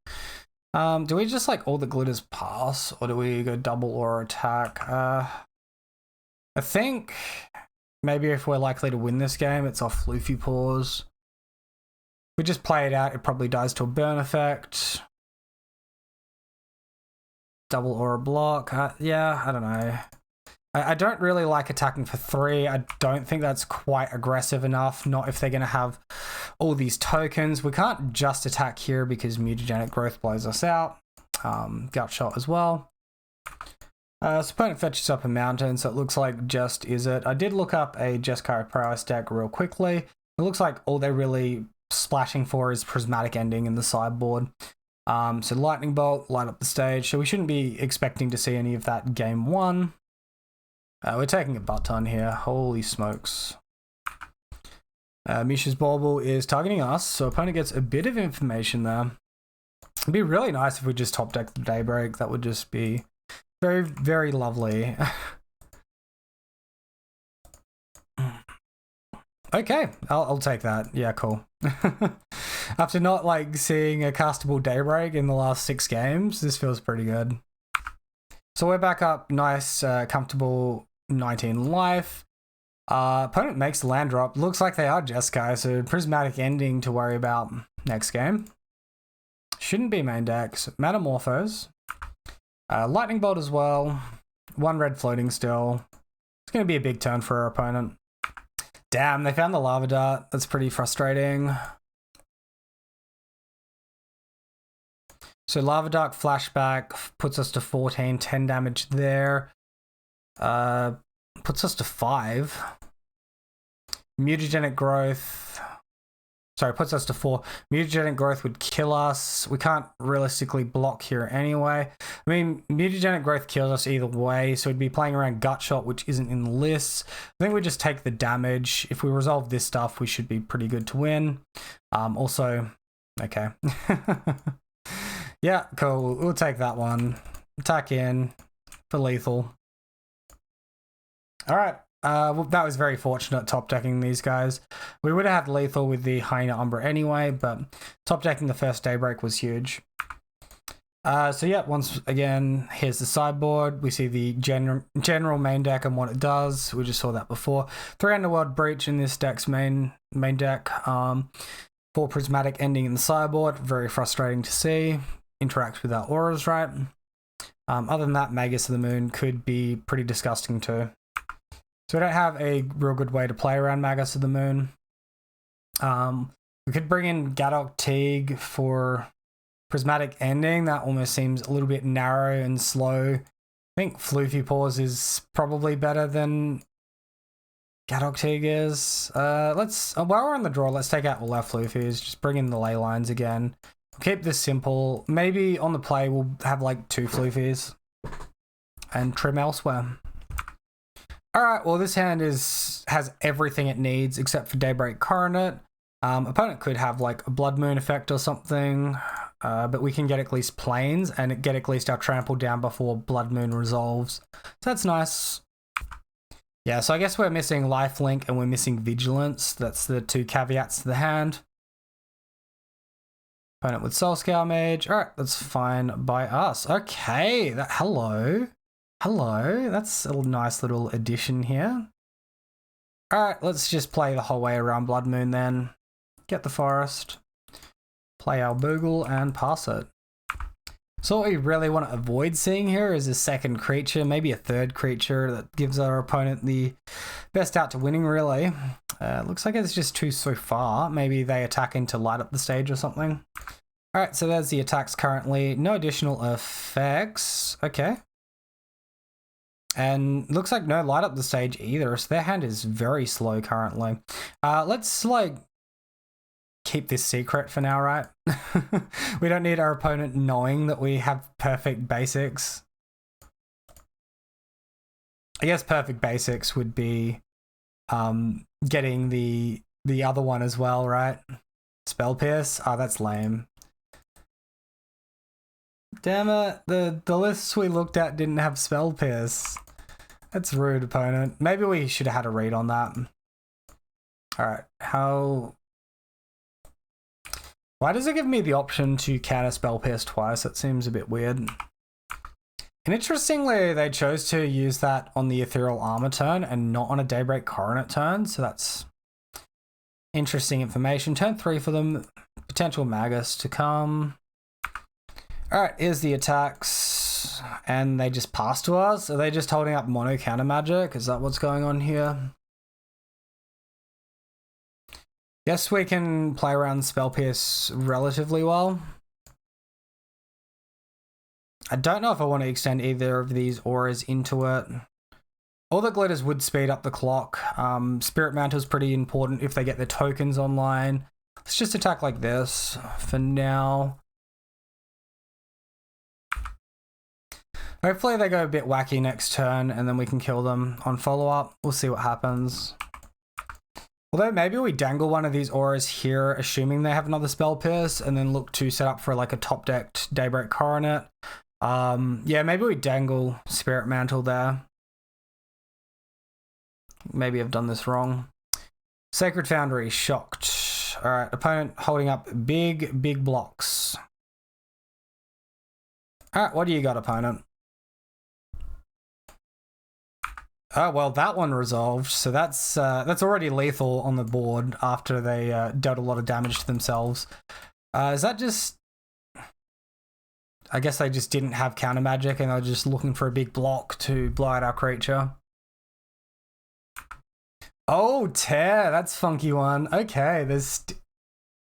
Do we just like all the glitters pass, or do we go double or attack? I think maybe if we're likely to win this game, it's off Floofy Paws. If we just play it out, it probably dies to a burn effect. Double or a block. Yeah, I don't know. I don't really like attacking for 3. I don't think that's quite aggressive enough. Not if they're going to have all these tokens. We can't just attack here because mutagenic growth blows us out. Gut shot as well. So opponent fetches up a mountain, so it looks like just Izzet. I did look up a Jeskai Prowess deck real quickly. It looks like all they really splashing for is Prismatic Ending in the sideboard. So Lightning Bolt, light up the stage. So we shouldn't be expecting to see any of that game one. We're taking a butt ton here. Holy smokes. Misha's Bauble is targeting us, so opponent gets a bit of information there. It'd be really nice if we just top deck the Daybreak. That would just be very, very lovely. Okay, I'll take that. Yeah, cool. After not like seeing a castable Daybreak in the last 6 games, this feels pretty good. So we're back up, nice, comfortable 19 life. Opponent makes the land drop. Looks like they are Jeskai, so Prismatic Ending to worry about next game. Shouldn't be main decks. Metamorphose. Lightning Bolt as well. 1 red floating still. It's going to be a big turn for our opponent. Damn, they found the Lava Dart. That's pretty frustrating. So Lava Dart flashback puts us to 14, 10 damage there. Puts us to 5. Mutagenic Growth. Sorry, puts us to 4. Mutagenic Growth would kill us. We can't realistically block here anyway. I mean, Mutagenic Growth kills us either way, so we'd be playing around Gut Shot, which isn't in the lists. I think we just take the damage. If we resolve this stuff, we should be pretty good to win. Also, okay. Yeah, cool. We'll take that one. Attack in for lethal. All right. Well, that was very fortunate top decking these guys. We would have had lethal with the Hyena Umbra anyway, but top decking the first Daybreak was huge. So yeah, once again, here's the sideboard. We see the general main deck and what it does. We just saw that before. 3 Underworld Breach in this deck's main deck. 4 Prismatic Ending in the sideboard. Very frustrating to see. Interacts with our auras, right? Other than that, Magus of the Moon could be pretty disgusting too. So we don't have a real good way to play around Magus of the Moon. We could bring in Gadok Teague for Prismatic Ending. That almost seems a little bit narrow and slow. I think Floofy Paws is probably better than Gadok Teague is. While we're on the draw, let's take out all our Floofies. Just bring in the ley lines again. We'll keep this simple. Maybe on the play we'll have like 2 Floofies and trim elsewhere. Alright, well this hand has everything it needs except for Daybreak Coronet. Opponent could have like a Blood Moon effect or something, but we can get at least Plains and get at least our Trample down before Blood Moon resolves. So that's nice. Yeah, so I guess we're missing Lifelink and we're missing Vigilance. That's the 2 caveats to the hand. Opponent with Soulscale Mage. Alright, that's fine by us. Okay, hello. Hello, that's a nice little addition here. Alright, let's just play the whole way around Blood Moon then. Get the forest, play our Bogles and pass it. So what we really want to avoid seeing here is a second creature, maybe a third creature that gives our opponent the best out to winning really. Looks like it's just 2 so far. Maybe they attack in to light up the stage or something. Alright, so there's the attacks currently. No additional effects. Okay. And looks like no light up the stage either, so their hand is very slow currently. Let's like keep this secret for now, right? We don't need our opponent knowing that we have perfect basics. I guess perfect basics would be getting the other one as well, right? Spell Pierce? Oh, that's lame. Damn it, the lists we looked at didn't have Spell Pierce. That's rude, opponent. Maybe we should have had a read on that. Alright, why does it give me the option to counter Spell Pierce twice? That seems a bit weird. And interestingly, they chose to use that on the Ethereal Armor turn and not on a Daybreak Coronet turn, so that's interesting information. Turn 3 for them. Potential Magus to come. Alright, here's the attacks. And they just pass to us? Are they just holding up mono counter magic? Is that what's going on here? Guess we can play around Spell Pierce relatively well. I don't know if I want to extend either of these auras into it. All the glitters would speed up the clock. Spirit Mantle's pretty important if they get their tokens online. Let's just attack like this for now. Hopefully they go a bit wacky next turn and then we can kill them on follow-up. We'll see what happens. Although maybe we dangle one of these auras here, assuming they have another Spell Pierce, and then look to set up for like a top-decked Daybreak Coronet. Yeah, maybe we dangle Spirit Mantle there. Maybe I've done this wrong. Sacred Foundry, shocked. Alright, opponent holding up big blocks. Alright, what do you got, opponent? Oh, well, that one resolved, so that's already lethal on the board after they dealt a lot of damage to themselves. Is that just... I guess they just didn't have counter magic and they were just looking for a big block to blow out our creature. Oh, tear, that's funky one. Okay, there's...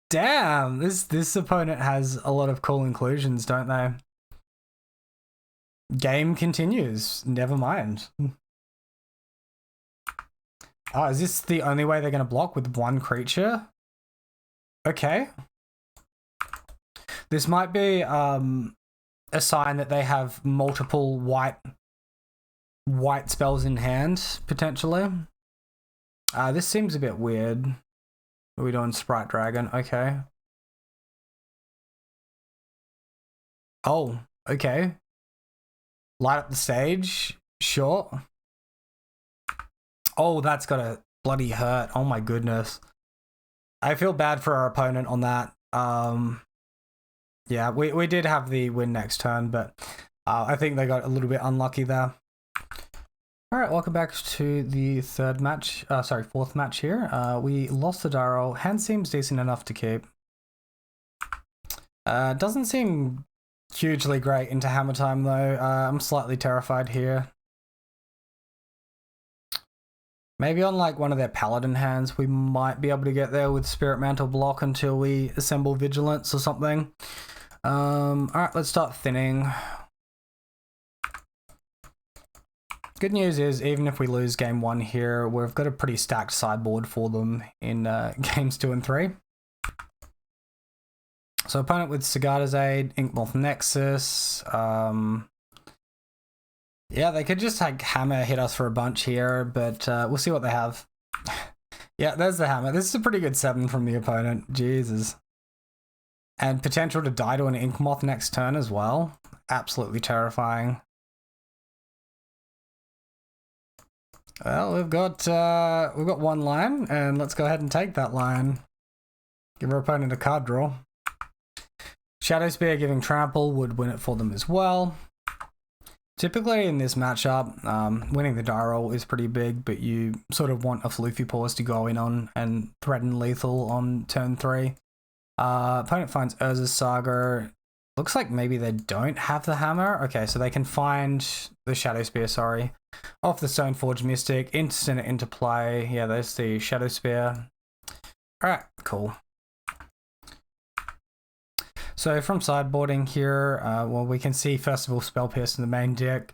Damn, this opponent has a lot of cool inclusions, don't they? Game continues, never mind. Oh, is this the only way they're going to block with one creature? Okay. This might be a sign that they have multiple white spells in hand, potentially. This seems a bit weird. Are we doing Sprite Dragon? Okay. Oh, okay. Light up the stage? Sure. Oh, that's gotta bloody hurt. Oh my goodness. I feel bad for our opponent on that. Yeah, we did have the win next turn, but I think they got a little bit unlucky there. Alright, welcome back to the fourth match here. We lost the Darrow. Hand seems decent enough to keep. Doesn't seem hugely great into Hammertime though. I'm slightly terrified here. Maybe on like one of their Paladin hands, we might be able to get there with Spirit Mantle block until we assemble Vigilance or something. Alright, let's start thinning. Good news is, even if we lose game 1 here, we've got a pretty stacked sideboard for them in games 2 and 3. So opponent with Sigarda's Aid, Inkmoth Nexus, yeah, they could just like hammer hit us for a bunch here, but we'll see what they have. Yeah, there's the hammer. This is a pretty good 7 from the opponent. Jesus. And potential to die to an Inkmoth next turn as well. Absolutely terrifying. Well, we've got one line, and let's go ahead and take that line. Give our opponent a card draw. Shadow Spear giving trample would win it for them as well. Typically in this matchup, winning the die roll is pretty big, but you sort of want a Floofy Paws to go in on and threaten lethal on turn 3. Opponent finds Urza's Saga. Looks like maybe they don't have the hammer. Okay, so they can find the Shadow Spear, sorry, off the Stoneforge Mystic, instant it into play. Yeah, there's the Shadow Spear. Alright, cool. So from sideboarding here, well, we can see first of all Spell Pierce in the main deck,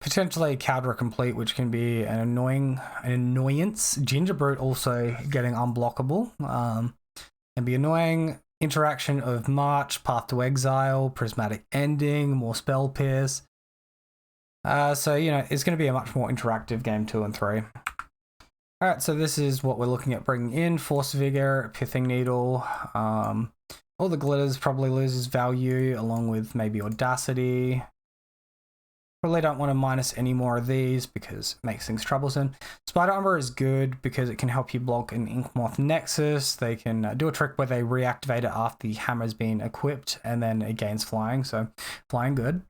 potentially Caldra Complete, which can be an annoyance. Ginger Brute also getting unblockable, and be annoying. Interaction of March, Path to Exile, Prismatic Ending, more Spell Pierce. So you know it's going to be a much more interactive game 2 and 3. All right, so this is what we're looking at bringing in: Force Vigor, Pithing Needle. All the glitters probably loses value, along with maybe Audacity. Probably don't want to minus any more of these because it makes things troublesome. Spider Armor is good because it can help you block an Inkmoth Nexus. They can do a trick where they reactivate it after the hammer's been equipped, and then it gains flying, so flying good.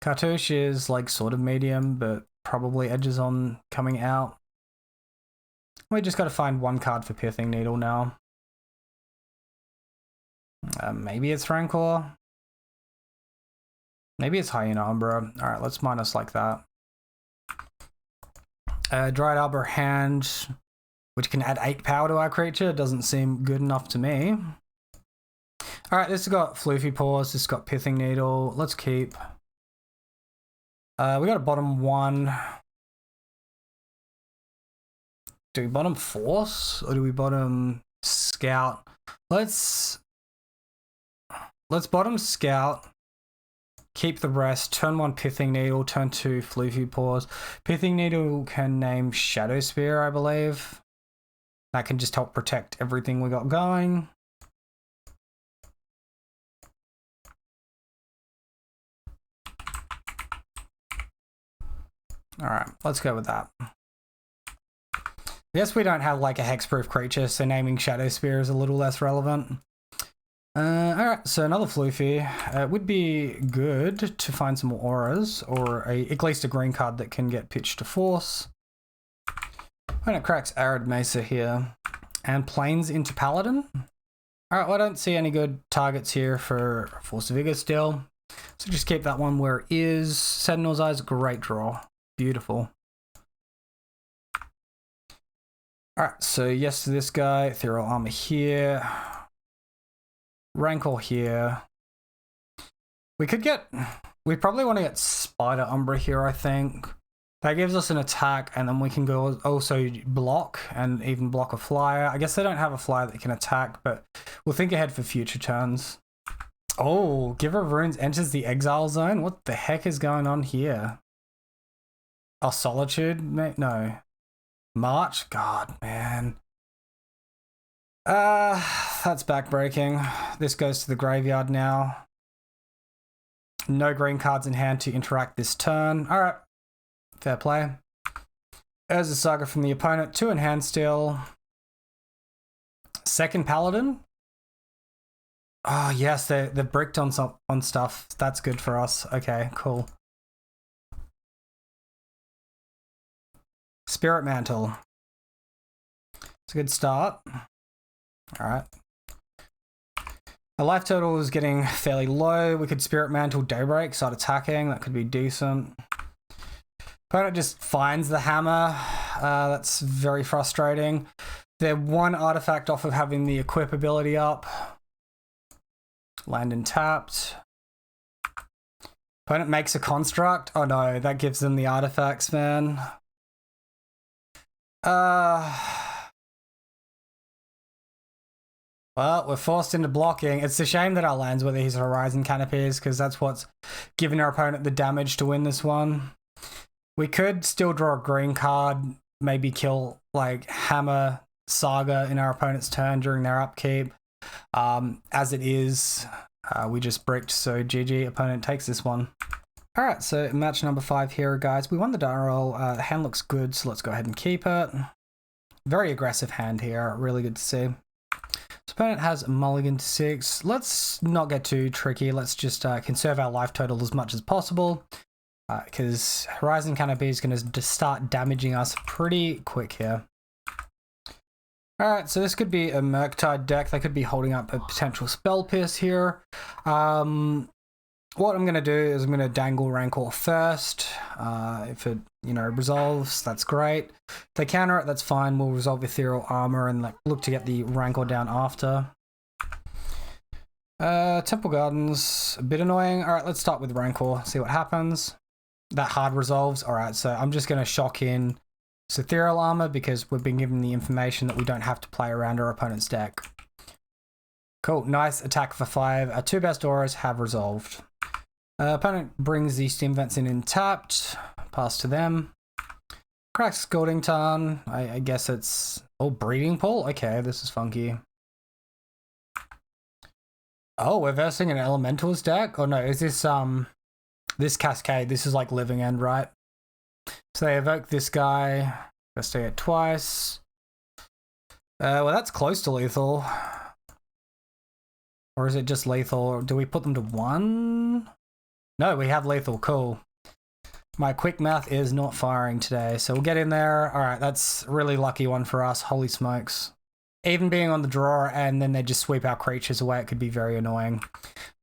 Cartouche is like sort of medium, but probably edges on coming out. We just got to find one card for Pithing Needle now. Maybe it's Rancor. Maybe it's Hyena Umbra. Alright, let's minus like that. Dried Arbor Hand, which can add 8 power to our creature, doesn't seem good enough to me. Alright, this has got Floofy Paws, this has got Pithing Needle. Let's keep. We got a bottom 1. Do we bottom Force? Or do we bottom Scout. Let's bottom Scout. Keep the rest. Turn 1 Pithing Needle. Turn 2 Floofy Paws. Pithing Needle can name Shadow Spear, I believe. That can just help protect everything we got going. Alright, let's go with that. I guess we don't have like a hexproof creature, so naming Shadow Spear is a little less relevant. Alright, so another Floofy. It would be good to find some more auras, or at least a green card that can get pitched to force. When it cracks Arid Mesa here, and planes into Paladin. Alright, well I don't see any good targets here for Force of Vigor still, so just keep that one where it is. Sentinel's Eyes, great draw. Beautiful. Alright, so yes to this guy, Ethereal Armor here. Rancor here. We probably want to get Spider Umbra here, I think. That gives us an attack, and then we can go also block, and even block a flyer. I guess they don't have a flyer that can attack, but we'll think ahead for future turns. Oh, Giver of Runes enters the exile zone? What the heck is going on here? Oh, Solitude? No. March? God, man. That's backbreaking. This goes to the graveyard now. No green cards in hand to interact this turn. Alright. Fair play. There's a Saga from the opponent. 2 in hand still. Second Paladin. Oh, yes, they're bricked on stuff. That's good for us. Okay, cool. Spirit Mantle. It's a good start. Alright. Our life total is getting fairly low. We could Spirit Mantle Daybreak, start attacking. That could be decent. Opponent just finds the hammer. That's very frustrating. They're 1 artifact off of having the equip ability up. Land untapped. Opponent makes a construct. Oh no, that gives them the artifacts, man. Well, we're forced into blocking. It's a shame that our lands were these Horizon Canopies, because that's what's giving our opponent the damage to win this one. We could still draw a green card, maybe kill like Hammer Saga in our opponent's turn during their upkeep. As it is, we just bricked, so GG, opponent takes this one. Alright, so match number 5 here, guys. We won the die roll. The hand looks good, so let's go ahead and keep it. Very aggressive hand here, really good to see. So opponent has mulligan to 6. Let's not get too tricky. Let's just conserve our life total as much as possible, because Horizon Canopy is going to start damaging us pretty quick here. Alright, so this could be a Murktide deck. They could be holding up a potential Spell Pierce here. What I'm going to do is I'm going to dangle Rancor first. If it, resolves, that's great. If they counter it, that's fine. We'll resolve Ethereal Armor and look to get the Rancor down after. Temple Gardens, a bit annoying. Alright, let's start with Rancor, see what happens. That hard resolves. Alright, so I'm just going to shock in Ethereal Armor because we've been given the information that we don't have to play around our opponent's deck. Cool, nice attack for 5. Our 2 best auras have resolved. Opponent brings the Steam Vents in tapped. Pass to them. Cracks Scalding Tarn. I guess it's... Oh, Breeding Pool? Okay, this is funky. Oh, we're versing an Elementals deck? Oh no, is this this Cascade? This is like Living End, right? So they evoke this guy. Investigate it twice. Well, that's close to lethal. Or is it just lethal? Do we put them to 1? No, we have lethal. Cool. My quick math is not firing today, so we'll get in there. Alright, that's a really lucky one for us. Holy smokes. Even being on the draw and then they just sweep our creatures away, it could be very annoying.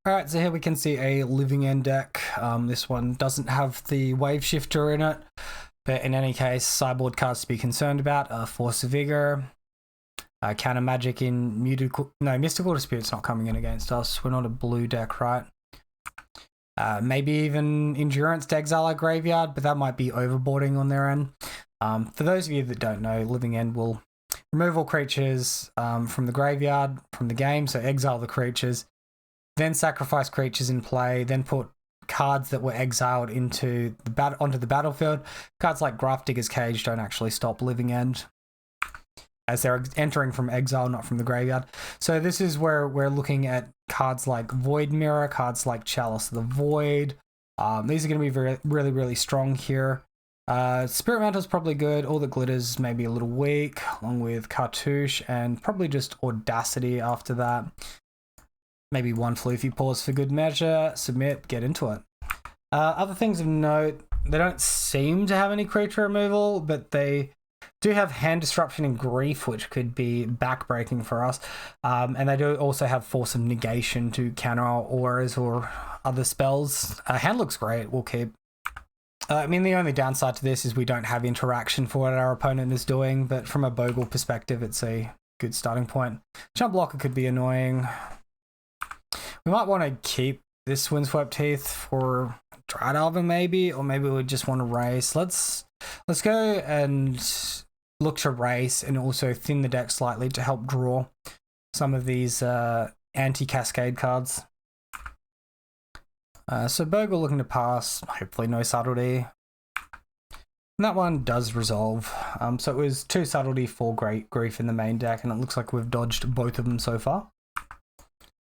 Alright, so here we can see a Living End deck. This one doesn't have the Wave Shifter in it, but in any case, sideboard cards to be concerned about. Force of Vigor. Counter Magic in Mystical Dispute's not coming in against us. We're not a blue deck, right? Maybe even Endurance to exile our graveyard, but that might be overboarding on their end. For those of you that don't know, Living End will remove all creatures from the graveyard, from the game, so exile the creatures, then sacrifice creatures in play, then put cards that were exiled onto the battlefield. Cards like Grafdigger's Cage don't actually stop Living End, as they're entering from exile, not from the graveyard. So this is where we're looking at cards like Void Mirror, cards like Chalice of the Void. These are going to be really, really strong here. Spirit Mantle is probably good. All That Glitters maybe a little weak, along with Cartouche, and probably just Audacity after that. Maybe one Floofy Paws for good measure. Submit, get into it. Other things of note, they don't seem to have any creature removal, but they do have Hand Disruption and Grief, which could be backbreaking for us. And they do also have Force of Negation to counter our auras or other spells. Hand looks great, we'll keep. I mean, the only downside to this is we don't have interaction for what our opponent is doing, but from a Bogle perspective, it's a good starting point. Jump Blocker could be annoying. We might want to keep this Windswept Heath for Dryad Arbor maybe, or maybe we just want to race. Let's go and look to race and also thin the deck slightly to help draw some of these anti-cascade cards. So Bogle looking to pass, hopefully no subtlety. And that one does resolve. So it was 2 subtlety, 4 grief in the main deck, and it looks like we've dodged both of them so far.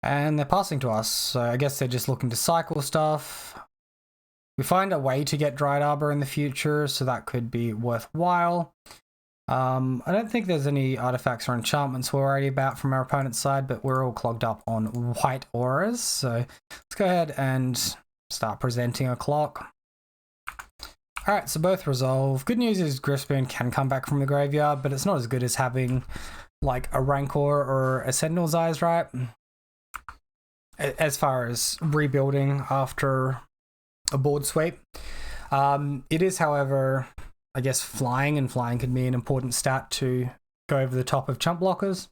And they're passing to us, so I guess they're just looking to cycle stuff. We find a way to get Dryad Arbor in the future, so that could be worthwhile. I don't think there's any artifacts or enchantments we're worried about from our opponent's side, but we're all clogged up on white auras, so let's go ahead and start presenting a clock. Alright, so both resolve. Good news is Griftspoon can come back from the graveyard, but it's not as good as having like a Rancor or a Sentinel's Eyes, right? As far as rebuilding after a board sweep. It is, however, I guess flying, and flying can be an important stat to go over the top of chump blockers.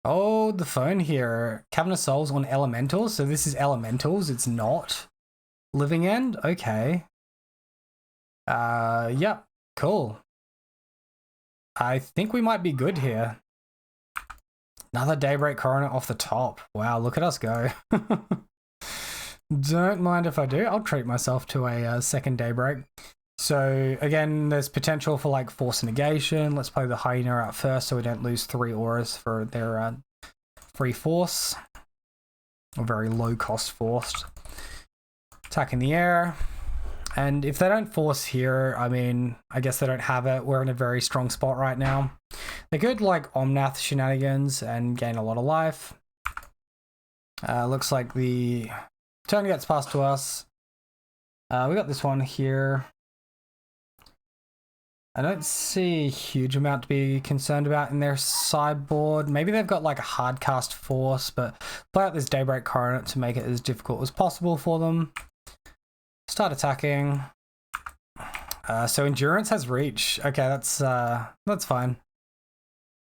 Oh, the phone here. Cavern of Souls on Elementals. So this is Elementals, it's not Living End? Okay. Yep, cool. I think we might be good here. Another Daybreak Coronet off the top. Wow, look at us go. Don't mind if I do. I'll treat myself to a second Daybreak. So again, there's potential for like Force Negation. Let's play the Hyena out first so we don't lose 3 auras for their free force. Or very low cost forced. Attack in the air. And if they don't force here, I mean, I guess they don't have it. We're in a very strong spot right now. They could like Omnath shenanigans and gain a lot of life. Looks like the turn gets passed to us. We got this one here. I don't see a huge amount to be concerned about in their sideboard. Maybe they've got like a hard cast force, but play out this Daybreak Coronet to make it as difficult as possible for them. Start attacking. So Endurance has reach. Okay, that's fine.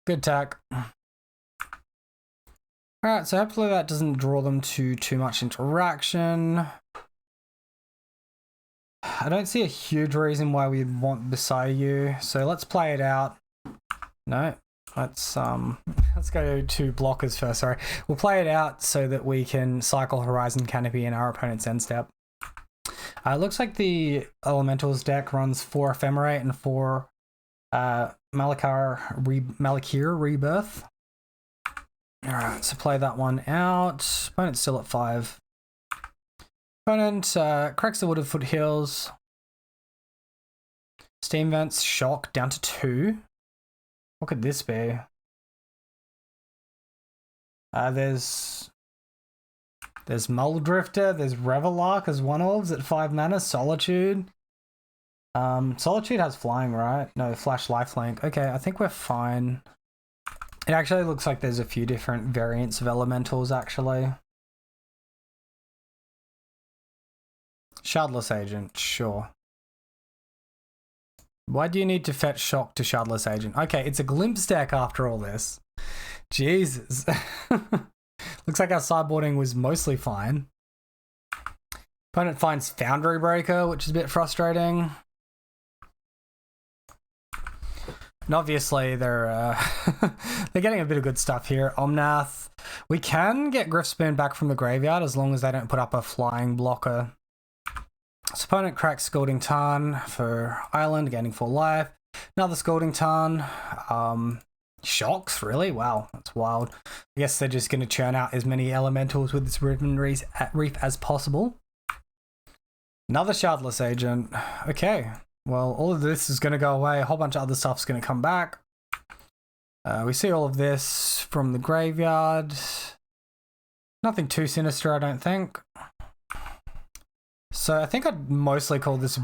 Good attack. Alright, so hopefully that doesn't draw them to too much interaction. I don't see a huge reason why we'd want Beside-You, so let's play it out. No, let's go to blockers first, sorry. We'll play it out so that we can cycle Horizon Canopy in our opponent's end step. It looks like the Elementals deck runs 4 Ephemerate and 4 Malakir Rebirth. Alright, so play that one out. Opponent's still at 5. Opponent cracks the Wood of Foothills. Steam Vents Shock down to 2. What could this be? There's Muldrifter, there's Revelark as 1-orbs at 5 mana, Solitude. Solitude has flying, right? No, Flash Lifelink. Okay, I think we're fine. It actually looks like there's a few different variants of Elementals, actually. Shardless Agent, sure. Why do you need to fetch Shock to Shardless Agent? Okay, it's a Glimpse deck after all this. Jesus. Looks like our sideboarding was mostly fine. Opponent finds Foundry Breaker, which is a bit frustrating. And obviously they're they're getting a bit of good stuff here. Omnath. We can get Griffspoon back from the graveyard as long as they don't put up a flying blocker. So opponent cracks Scalding Tarn for Island, gaining 4 life. Another Scalding Tarn. Shocks, really? Wow, that's wild. I guess they're just going to churn out as many elementals with this Riven Reef as possible. Another Shardless Agent. Okay, well, all of this is going to go away. A whole bunch of other stuff's going to come back. We see all of this from the graveyard. Nothing too sinister, I don't think. So I think I'd mostly call this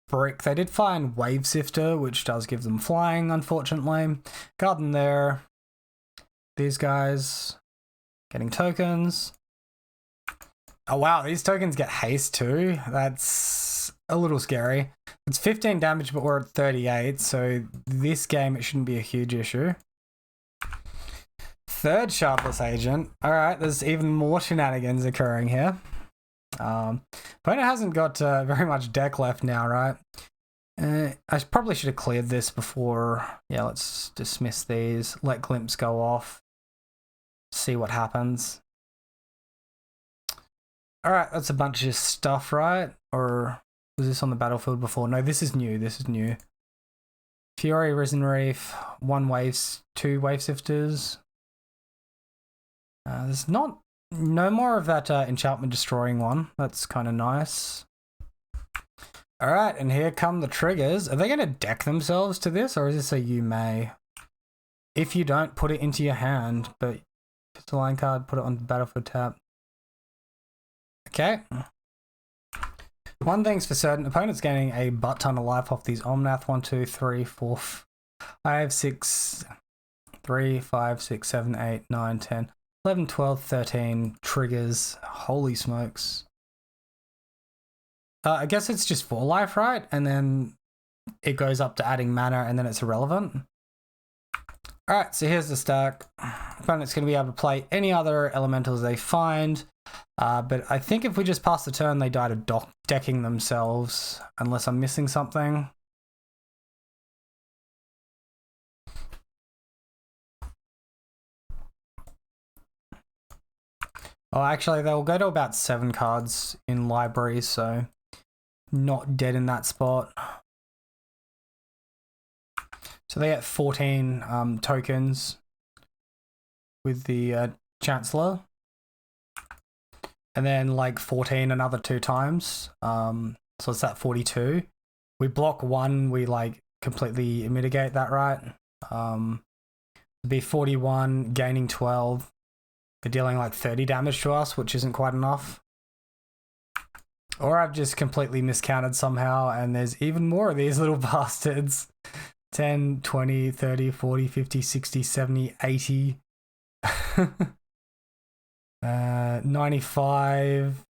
brick. They did find Wave Sifter, which does give them flying, unfortunately. Garden there. These guys getting tokens. Oh wow, these tokens get haste too. That's a little scary. It's 15 damage, but we're at 38, so this game it shouldn't be a huge issue. Third Shardless Agent. Alright, there's even more shenanigans occurring here. Opponent hasn't got very much deck left now, right? I probably should have cleared this before. Yeah, let's dismiss these. Let Glimpse go off. See what happens. Alright, that's a bunch of stuff, right? Or was this on the battlefield before? No, this is new. This is new. Fury, Risen Reef, 2 Wave Sifters. There's no more of that enchantment destroying one. That's kind of nice. Alright, and here come the triggers. Are they going to deck themselves to this, or is this a you may? If you don't, put it into your hand, but if it's a line card, put it on the battlefield tab. Okay. One thing's for certain, opponent's gaining a butt ton of life off these Omnath. 1, 2, 3, 4, 5, 6, 3, 5, 6, 7, 8, 9, 10, 11, 12, 13 triggers. Holy smokes. I guess it's just 4 life, right? And then it goes up to adding mana and then it's irrelevant. Alright, so here's the stack. Opponent's going to be able to play any other elementals they find. But I think if we just pass the turn, they die to decking themselves, unless I'm missing something. Oh, actually, they'll go to about 7 cards in library, so not dead in that spot. So they get 14 tokens with the Chancellor. And then like 14 another 2 times. So it's that 42. We block 1, we like completely mitigate that, right? It'd be 41, gaining 12. They're dealing like 30 damage to us, which isn't quite enough. Or I've just completely miscounted somehow, and there's even more of these little bastards. 10, 20, 30, 40, 50, 60, 70, 80. 95,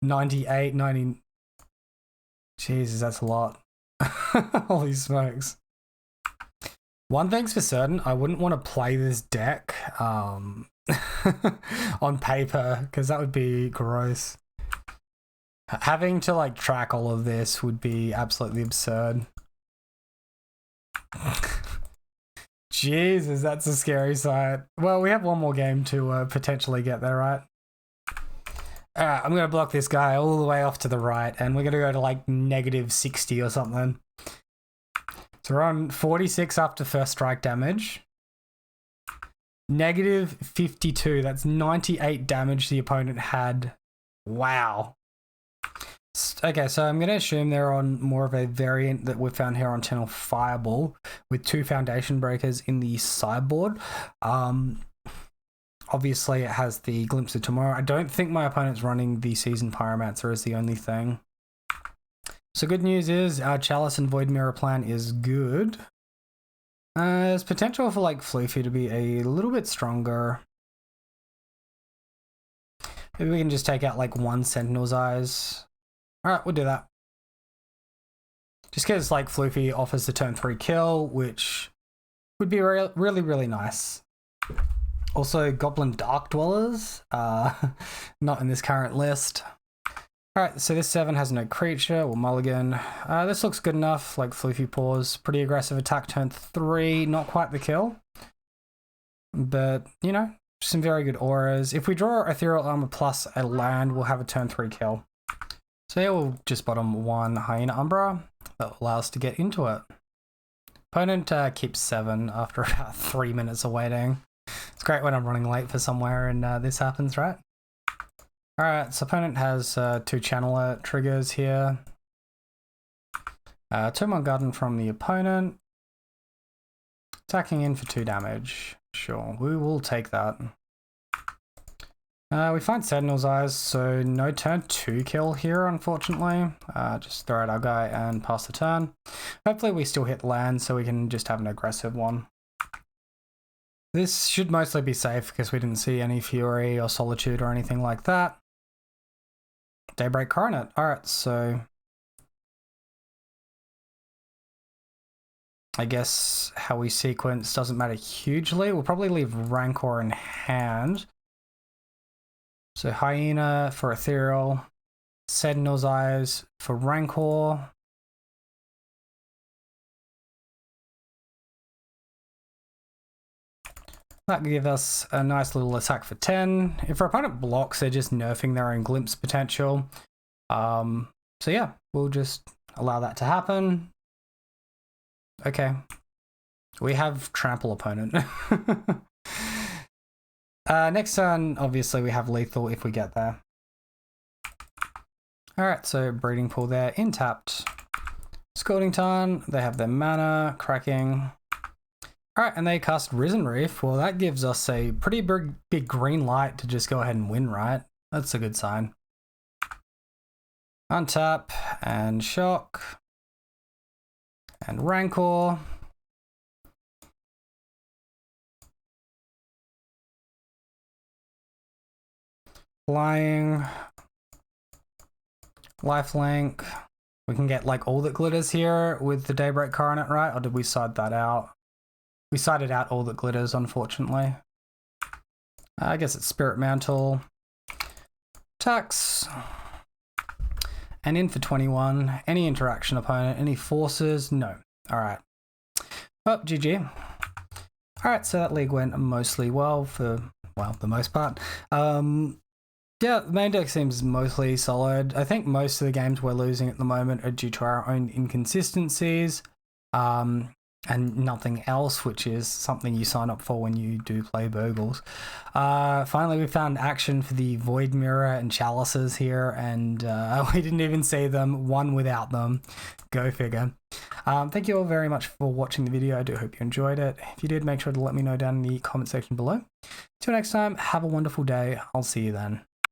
98, 90. Jesus, that's a lot. Holy smokes. One thing's for certain, I wouldn't want to play this deck on paper, because that would be gross. Having to like track all of this would be absolutely absurd. Jesus, that's a scary sight. Well, we have one more game to potentially get there, right? Alright, I'm going to block this guy all the way off to the right, and we're going to go to like negative 60 or something. So we're on 46 after first strike damage. Negative 52, that's 98 damage the opponent had. Wow. Okay, so I'm going to assume they're on more of a variant that we found here on Channel Fireball with 2 Foundation Breakers in the sideboard. Obviously, it has the Glimpse of Tommorrow. I don't think my opponent's running the Seasoned Pyromancer is the only thing. So good news is our Chalice and Void Mirror plan is good. There's potential for like Floofy to be a little bit stronger. Maybe we can just take out like 1 Sentinel's Eyes. Alright, we'll do that. Just because like Floofy offers the turn 3 kill, which would be really, really nice. Also, Goblin Dark Dwellers, not in this current list. Alright, so this 7 has no creature or mulligan. This looks good enough, like Floofy Paws. Pretty aggressive attack turn 3, not quite the kill. But, you know, some very good auras. If we draw Ethereal Armor plus a land, we'll have a turn 3 kill. So yeah, we'll just bottom 1 Hyena Umbra. That will allow us to get into it. Opponent keeps 7 after about 3 minutes of waiting. It's great when I'm running late for somewhere and this happens, right? Alright, so opponent has 2 Channeler triggers here. Temur Garden from the opponent. Attacking in for 2 damage. Sure, we will take that. We find Sentinel's Eyes, so no turn 2 kill here, unfortunately. Just throw out our guy and pass the turn. Hopefully we still hit land so we can just have an aggressive one. This should mostly be safe because we didn't see any Fury or Solitude or anything like that. Daybreak Coronet. Alright, so I guess how we sequence doesn't matter hugely. We'll probably leave Rancor in hand. So Hyena for Ethereal, Sentinel's Eyes for Rancor. That gives us a nice little attack for 10. If our opponent blocks, they're just nerfing their own glimpse potential. So yeah, we'll just allow that to happen. Okay. We have trample opponent. Next turn, obviously we have lethal if we get there. Alright, so breeding pool there, intapped. Scalding Tarn, they have their mana, cracking. Alright, and they cast Risen Reef. Well, that gives us a pretty big green light to just go ahead and win, right? That's a good sign. Untap and shock. And Rancor. Flying. Lifelink. We can get like all that glitters here with the Daybreak Coronet, right? Or did we side that out? We sided out all that glitters, unfortunately. I guess it's Spirit Mantle. Attacks. And in for 21. Any interaction opponent? Any forces? No. Alright. Well, GG. Alright, so that league went mostly well for, well, the most part. Yeah, the main deck seems mostly solid. I think most of the games we're losing at the moment are due to our own inconsistencies. And nothing else, which is something you sign up for when you do play Bogles. Finally, we found action for the Void Mirror and Chalices here, and we didn't even see them, one without them. Go figure. Thank you all very much for watching the video. I do hope you enjoyed it. If you did, make sure to let me know down in the comment section below. Till next time, have a wonderful day. I'll see you then.